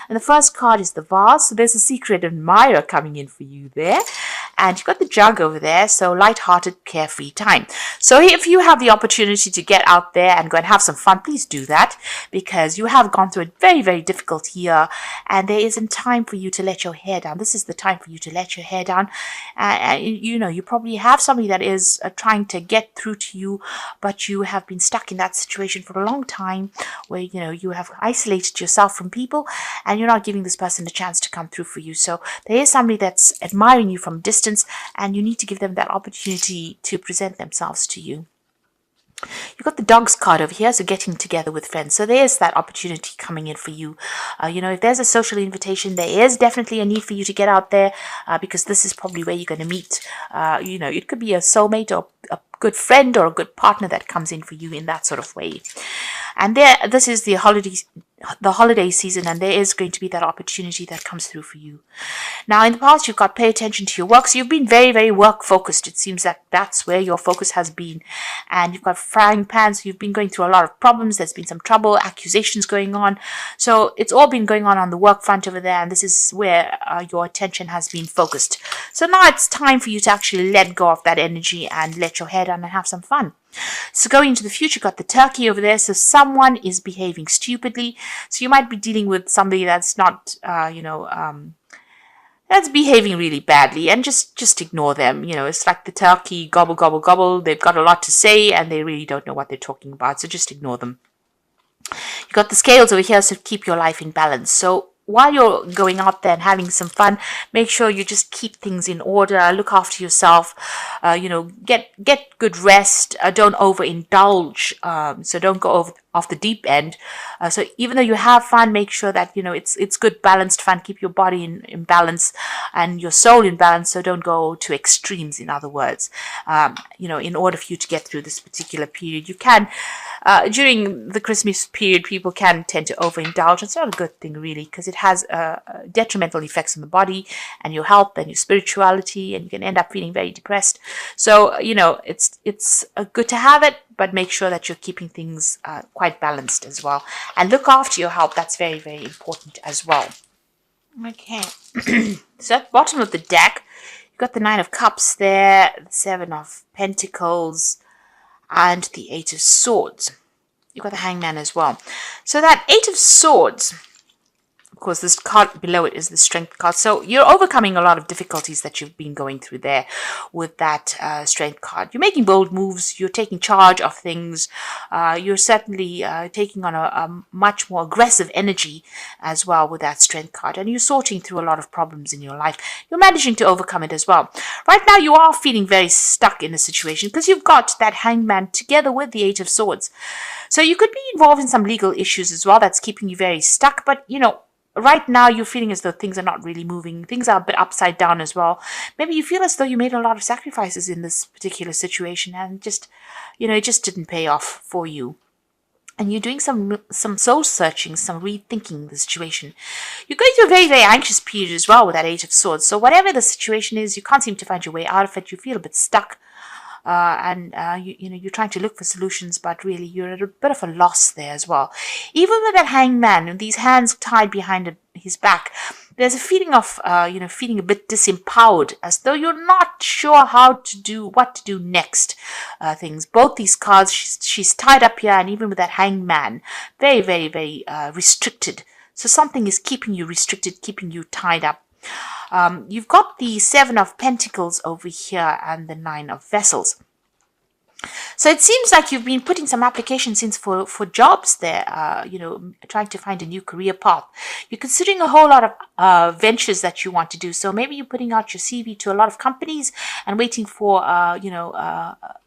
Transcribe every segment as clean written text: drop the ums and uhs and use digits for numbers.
And the first card is the vase. So there's a secret admirer coming in for you there. And you've got the jug over there, so light-hearted, carefree time. So if you have the opportunity to get out there and go and have some fun, please do that, because you have gone through a very, very difficult year, and there isn't time for you to let your hair down. This is the time for you to let your hair down. You probably have somebody that is trying to get through to you, but you have been stuck in that situation for a long time where, you have isolated yourself from people and you're not giving this person a chance to come through for you. So there is somebody that's admiring you from distance, and you need to give them that opportunity to present themselves to you. You've got the dogs card over here, so getting together with friends. So there's that opportunity coming in for you. If there's a social invitation, there is definitely a need for you to get out there, because this is probably where you're going to meet. It could be a soulmate or a good friend or a good partner that comes in for you in that sort of way. And this is the holiday season, and there is going to be that opportunity that comes through for you. Now, in the past, you've got pay attention to your work. So you've been very, very work focused. It seems that that's where your focus has been. And you've got frying pans. You've been going through a lot of problems. There's been some trouble, accusations going on. So it's all been going on the work front over there. And this is where your attention has been focused. So now it's time for you to actually let go of that energy and let your hair down and have some fun. So going into the future, got the turkey over there. So someone is behaving stupidly. So you might be dealing with somebody that's not, that's behaving really badly, and just ignore them. It's like the turkey, gobble, gobble, gobble. They've got a lot to say and they really don't know what they're talking about. So just ignore them. You got the scales over here, so keep your life in balance. So while you're going out there and having some fun, make sure you just keep things in order, look after yourself, get good rest, don't overindulge, so don't go off the deep end. So even though you have fun, make sure that, it's good balanced fun, keep your body in balance and your soul in balance, so don't go to extremes, in other words. In order for you to get through this particular period, you can, during the Christmas period, people can tend to overindulge. It's not a good thing, really, because it has detrimental effects on the body and your health and your spirituality, and you can end up feeling very depressed. So, it's good to have it, but make sure that you're keeping things quite balanced as well. And look after your health. That's very, very important as well. Okay. So at the bottom of the deck, you've got the 9 of Cups there, the 7 of Pentacles, and the 8 of Swords. You've got the Hangman as well. So that 8 of Swords, of course, this card below it is the Strength card. So you're overcoming a lot of difficulties that you've been going through there with that Strength card. You're making bold moves. You're taking charge of things. You're certainly taking on a much more aggressive energy as well with that Strength card. And you're sorting through a lot of problems in your life. You're managing to overcome it as well. Right now, you are feeling very stuck in a situation because you've got that Hangman together with the 8 of Swords. So you could be involved in some legal issues as well. That's keeping you very stuck. But, right now you're feeling as though things are not really moving. Things are a bit upside down as well. Maybe you feel as though you made a lot of sacrifices in this particular situation and it just didn't pay off for you. And you're doing some soul searching, some rethinking the situation. You're going through a very, very anxious period as well with that 8 of Swords. So whatever the situation is, you can't seem to find your way out of it. You feel a bit stuck. You're trying to look for solutions, but really you're at a bit of a loss there as well. Even with that Hangman and these hands tied behind his back, there's a feeling of, feeling a bit disempowered, as though you're not sure what to do next. Things. Both these cards, she's tied up here, and even with that Hangman, very, very, very restricted. So something is keeping you restricted, keeping you tied up. You've got the 7 of Pentacles over here and the 9 of Vessels. So it seems like you've been putting some applications in for jobs there, trying to find a new career path. You're considering a whole lot of ventures that you want to do. So maybe you're putting out your CV to a lot of companies and waiting for,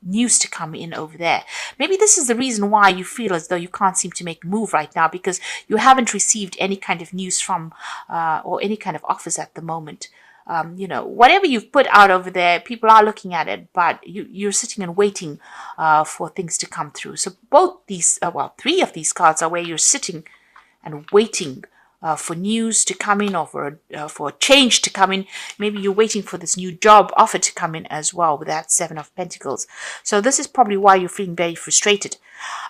news to come in over there. Maybe this is the reason why you feel as though you can't seem to make a move right now, because you haven't received any kind of news from or any kind of offers at the moment. Whatever you've put out over there, people are looking at it, but you're sitting and waiting for things to come through. So both these, 3 of these cards are where you're sitting and waiting for news to come in, or for a change to come in. Maybe you're waiting for this new job offer to come in as well with that Seven of Pentacles. So this is probably why you're feeling very frustrated.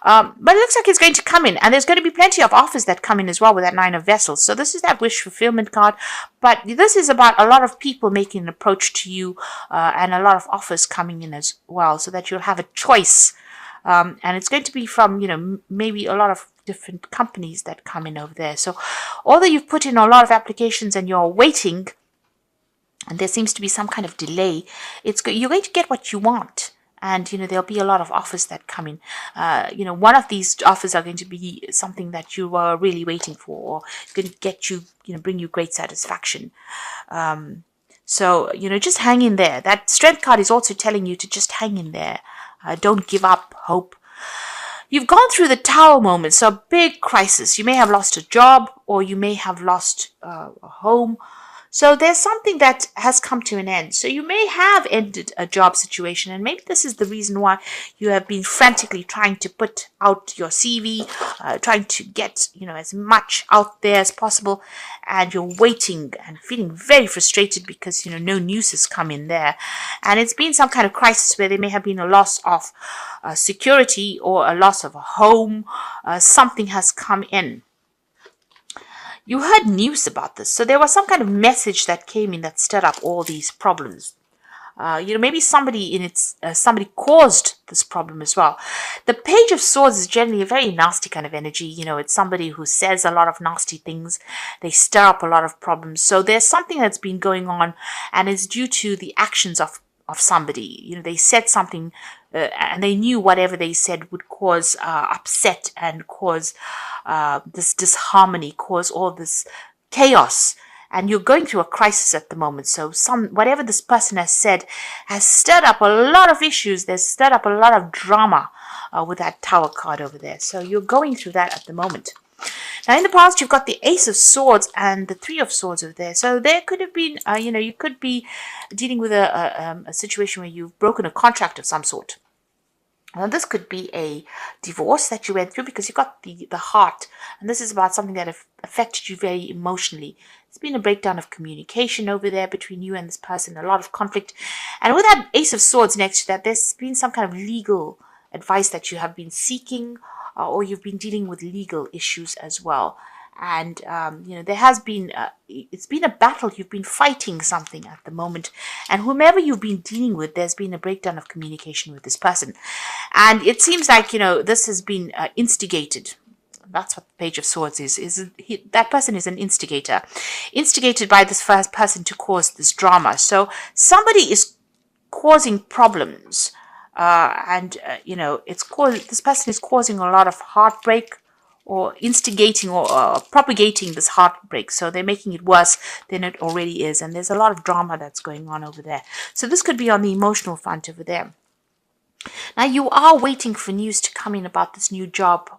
But it looks like it's going to come in, and there's going to be plenty of offers that come in as well with that Nine of Vessels. So this is that wish fulfillment card, but this is about a lot of people making an approach to you, and a lot of offers coming in as well, so that you'll have a choice. And it's going to be from, maybe a lot of different companies that come in over there. So although you've put in a lot of applications and you're waiting, and there seems to be some kind of delay, you're going to get what you want. And, there'll be a lot of offers that come in. One of these offers are going to be something that you were really waiting for, or it's going to get you, bring you great satisfaction. So, just hang in there. That Strength card is also telling you to just hang in there. Don't give up hope. You've gone through the Tower moment, so a big crisis. You may have lost a job, or you may have lost a home. So there's something that has come to an end. So you may have ended a job situation, and maybe this is the reason why you have been frantically trying to put out your CV, trying to get, as much out there as possible, and you're waiting and feeling very frustrated because, no news has come in there. And it's been some kind of crisis where there may have been a loss of security or a loss of a home. Something has come in. You heard news about this, so there was some kind of message that came in that stirred up all these problems. Maybe somebody caused this problem as well. The Page of Swords is generally a very nasty kind of energy. It's somebody who says a lot of nasty things. They stir up a lot of problems. So there's something that's been going on, and it's due to the actions of somebody. They said something, and they knew whatever they said would cause upset and cause this disharmony, cause all this chaos. And you're going through a crisis at the moment. So whatever this person has said has stirred up a lot of issues. There's stirred up a lot of drama with that Tower card over there. So you're going through that at the moment. Now, in the past, you've got the Ace of Swords and the Three of Swords over there. So there could have been, you could be dealing with a situation where you've broken a contract of some sort. Now, this could be a divorce that you went through, because you've got the heart. And this is about something that affected you very emotionally. It's been a breakdown of communication over there between you and this person, a lot of conflict. And with that Ace of Swords next to that, there's been some kind of legal advice that you have been seeking, or you've been dealing with legal issues as well. And, there has been, it's been a battle. You've been fighting something at the moment. And whomever you've been dealing with, there's been a breakdown of communication with this person. And it seems like, this has been instigated. That's what the Page of Swords is. That person is an instigator. Instigated by this first person to cause this drama. So somebody is causing problems. This person is causing a lot of heartbreak, or instigating or propagating this heartbreak. So they're making it worse than it already is. And there's a lot of drama that's going on over there. So this could be on the emotional front over there. Now, you are waiting for news to come in about this new job,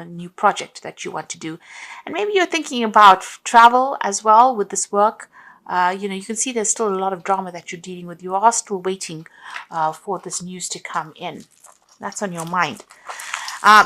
new project that you want to do. And maybe you're thinking about travel as well with this work. You can see there's still a lot of drama that you're dealing with. You are still waiting for this news to come in. That's on your mind.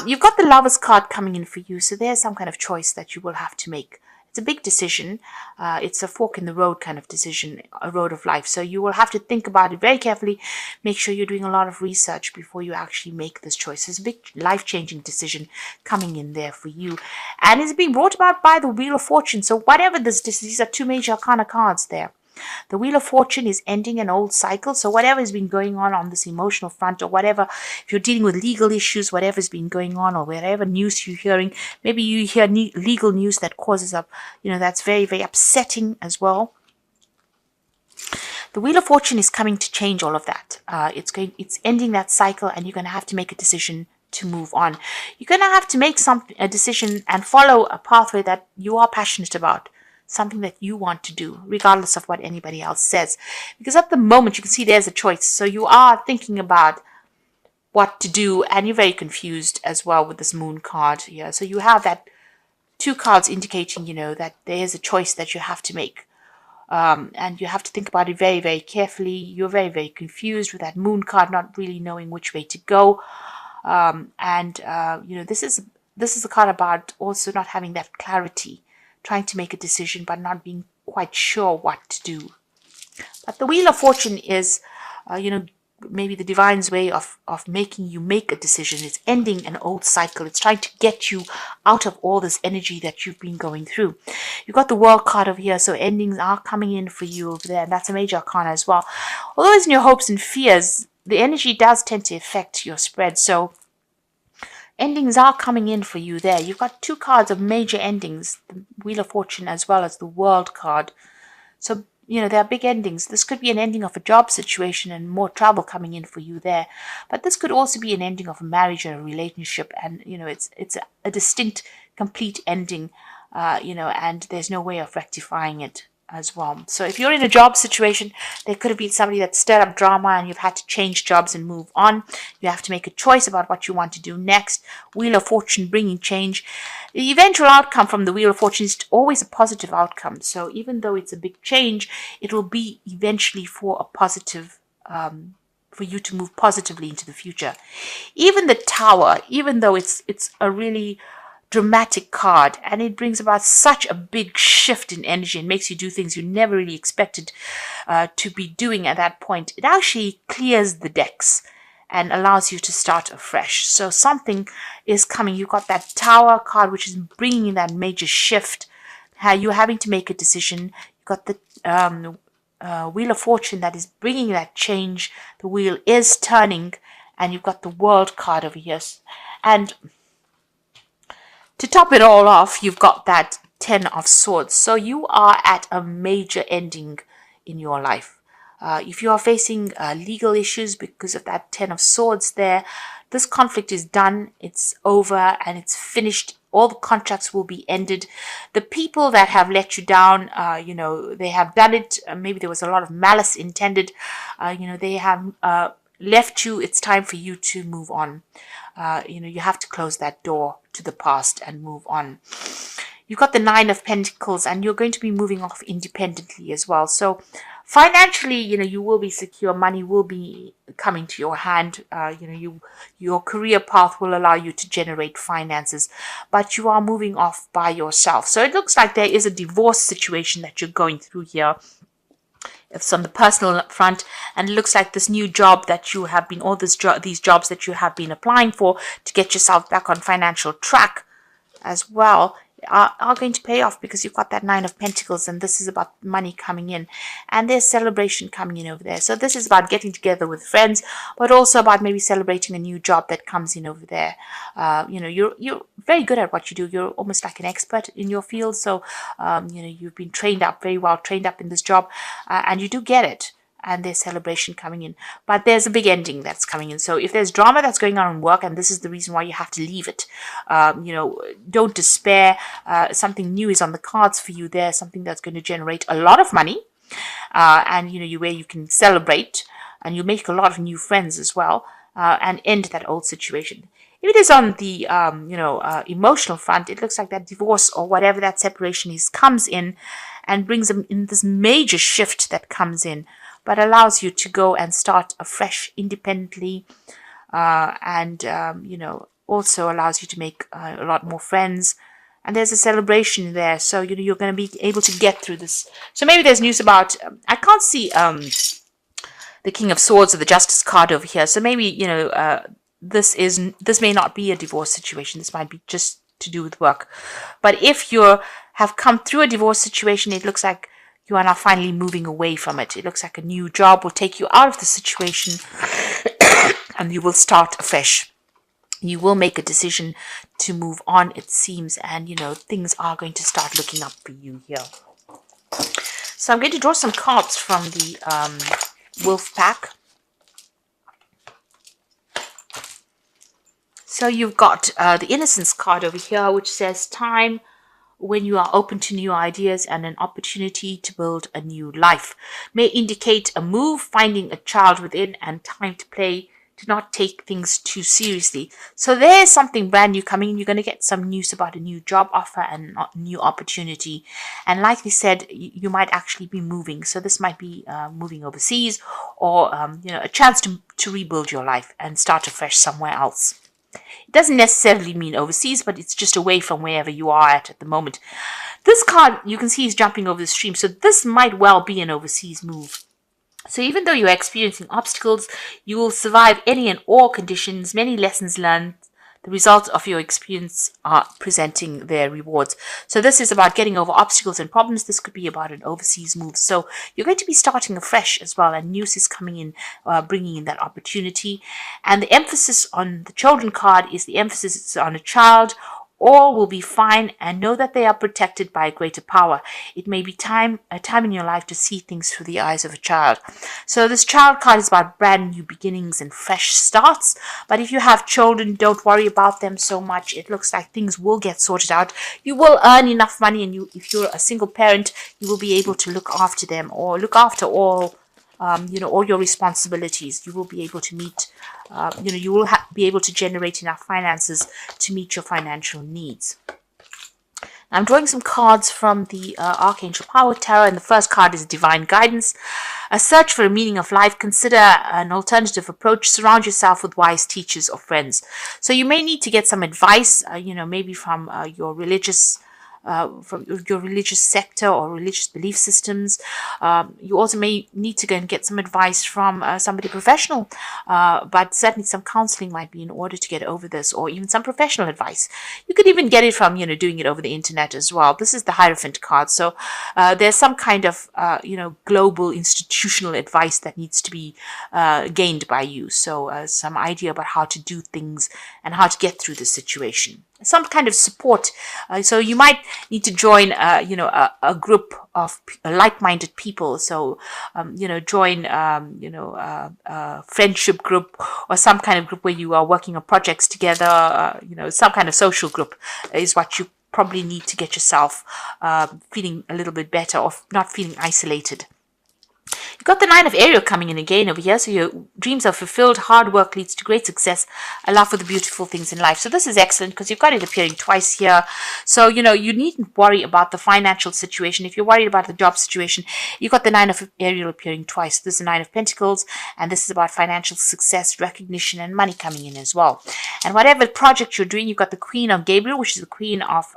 You've got the Lovers card coming in for you, so there's some kind of choice that you will have to make. It's a big decision. It's a fork in the road kind of decision, a road of life. So you will have to think about it very carefully. Make sure you're doing a lot of research before you actually make this choice. It's a big life-changing decision coming in there for you. And it's being brought about by the Wheel of Fortune. So whatever these are two major arcana cards there. The Wheel of Fortune is ending an old cycle. So whatever has been going on this emotional front, or whatever, if you're dealing with legal issues, whatever's been going on, or whatever news you're hearing, maybe you hear legal news that causes up, that's very, very upsetting as well. The Wheel of Fortune is coming to change all of that. It's ending that cycle, and you're going to have to make a decision to move on. You're going to have to make a decision and follow a pathway that you are passionate about. Something that you want to do, regardless of what anybody else says. Because at the moment, you can see there's a choice. So you are thinking about what to do, and you're very confused as well with this Moon card here. So you have that two cards indicating, that there is a choice that you have to make. And you have to think about it very, very carefully. You're very, very confused with that Moon card, not really knowing which way to go. This is a card about also not having that clarity trying to make a decision but not being quite sure what to do. But the Wheel of Fortune is, maybe the divine's way of making you make a decision. It's ending an old cycle. It's trying to get you out of all this energy that you've been going through. You've got the World card over here, so endings are coming in for you over there, and that's a major arcana as well. Although it's in your hopes and fears, the energy does tend to affect your spread, so endings are coming in for you there. You've got 2 cards of major endings, the Wheel of Fortune as well as the World card. So there are big endings. This could be an ending of a job situation and more travel coming in for you there. But this could also be an ending of a marriage or a relationship. And, it's a distinct, complete ending, and there's no way of rectifying it as well. So if you're in a job situation, there could have been somebody that stirred up drama and you've had to change jobs and move on. You have to make a choice about what you want to do next. Wheel of Fortune bringing change. The eventual outcome from the Wheel of Fortune is always a positive outcome. So even though it's a big change, it will be eventually for a positive, for you to move positively into the future. Even the Tower, even though it's a really dramatic card and it brings about such a big shift in energy and makes you do things you never really expected to be doing at that point, it actually clears the decks and allows you to start afresh. So something is coming. You've got that Tower card, which is bringing in that major shift. You're having to make a decision. You've got the Wheel of Fortune that is bringing that change. The wheel is turning, and you've got the World card over here. And to top it all off, you've got that 10 of Swords. So you are at a major ending in your life. If you are facing legal issues because of that 10 of Swords there, this conflict is done, it's over, and it's finished. All the contracts will be ended. The people that have let you down, they have done it. Maybe there was a lot of malice intended. They have left you. It's time for you to move on. You have to close that door to the past and move on. You've got the 9 of Pentacles, and you're going to be moving off independently as well. So financially, you will be secure. Money will be coming to your hand. Your career path will allow you to generate finances, but you are moving off by yourself. So it looks like there is a divorce situation that you're going through here. It's on the personal front, and it looks like this new job that you have been, these jobs that you have been applying for to get yourself back on financial track as well, are going to pay off, because you've got that 9 of Pentacles, and this is about money coming in, and there's celebration coming in over there. So this is about getting together with friends, but also about maybe celebrating a new job that comes in over there. You're very good at what you do. You're almost like an expert in your field. So you've been trained up, very well trained up in this job, and you do get it. And there's celebration coming in. But there's a big ending that's coming in. So if there's drama that's going on in work, and this is the reason why you have to leave it, don't despair. Something new is on the cards for you there, something that's going to generate a lot of money, and where you can celebrate, and you make a lot of new friends as well, and end that old situation. If it is on the emotional front, it looks like that divorce or whatever that separation is comes in and brings them in this major shift that comes in, but allows you to go and start afresh independently, and also allows you to make a lot more friends. And there's a celebration there, so you're going to be able to get through this. So maybe there's news about, I can't see the King of Swords or the Justice card over here. So maybe this may not be a divorce situation. This might be just to do with work. But if you have come through a divorce situation, it looks like you are now finally moving away from it. It looks like a new job will take you out of the situation and you will start afresh. You will make a decision to move on, it seems, and things are going to start looking up for you here. So I'm going to draw some cards from the Wolf pack. So you've got the Innocence card over here, which says time when you are open to new ideas and an opportunity to build a new life. May indicate a move, finding a child within, and time to play, to not take things too seriously. So there's something brand new coming. You're going to get some news about a new job offer and a new opportunity. And like we said, you might actually be moving. So this might be moving overseas, or a chance to rebuild your life and start afresh somewhere else. It doesn't necessarily mean overseas, but it's just away from wherever you are at the moment. This card, you can see, is jumping over the stream. So this might well be an overseas move. So even though you're experiencing obstacles, you will survive any and all conditions, many lessons learned. The results of your experience are presenting their rewards. So this is about getting over obstacles and problems. This could be about an overseas move. So you're going to be starting afresh as well, and news is coming in, bringing in that opportunity. And the emphasis on the children card is the emphasis on a child. All will be fine, and know that they are protected by a greater power. It may be a time in your life to see things through the eyes of a child. So this child card is about brand new beginnings and fresh starts. But if you have children, don't worry about them so much. It looks like things will get sorted out. You will earn enough money, and if you're a single parent, you will be able to look after them or look after all all your responsibilities. You will be able to meet, you will be able to generate enough finances to meet your financial needs. I'm drawing some cards from the Archangel Power Tarot, and the first card is Divine Guidance. A search for a meaning of life. Consider an alternative approach. Surround yourself with wise teachers or friends. So you may need to get some advice, maybe from your religious sector or religious belief systems. You also may need to go and get some advice from somebody professional, but certainly some counseling might be in order to get over this, or even some professional advice. You could even get it from, doing it over the internet as well. This is the Hierophant card. So there's some kind of, global institutional advice that needs to be gained by you. So some idea about how to do things and how to get through the situation. Some kind of support. So you might need to join, a group of like-minded people. So, join, a friendship group or some kind of group where you are working on projects together. Some kind of social group is what you probably need to get yourself feeling a little bit better, or not feeling isolated. You've got the Nine of Ariel coming in again over here. So your dreams are fulfilled. Hard work leads to great success. A love for the beautiful things in life. So this is excellent because you've got it appearing twice here. So, you needn't worry about the financial situation. If you're worried about the job situation, you've got the Nine of Ariel appearing twice. This is the Nine of Pentacles, and this is about financial success, recognition, and money coming in as well. And whatever project you're doing, you've got the Queen of Gabriel, which is the Queen of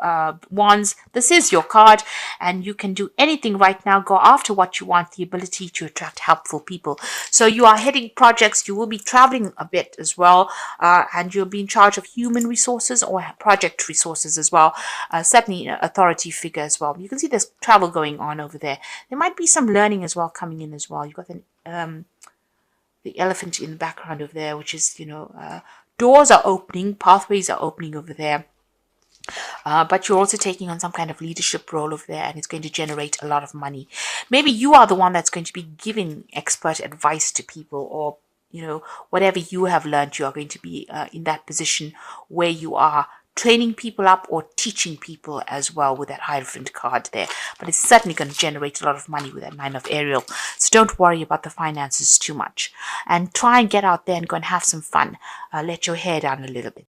Wands. This is your card, and you can do anything right now. Go after what you want, the ability to attract helpful people. So you are heading projects. You will be traveling a bit as well, and you'll be in charge of human resources or project resources as well. Certainly an authority figure as well. You can see there's travel going on over there. There might be some learning as well coming in as well. You've got the elephant in the background over there, which is, doors are opening, pathways are opening over there. But you're also taking on some kind of leadership role over there, and it's going to generate a lot of money. Maybe you are the one that's going to be giving expert advice to people, or, whatever you have learned, you are going to be in that position where you are training people up or teaching people as well with that Hierophant card there. But it's certainly going to generate a lot of money with that Nine of Ariel. So don't worry about the finances too much. And try and get out there and go and have some fun. Let your hair down a little bit.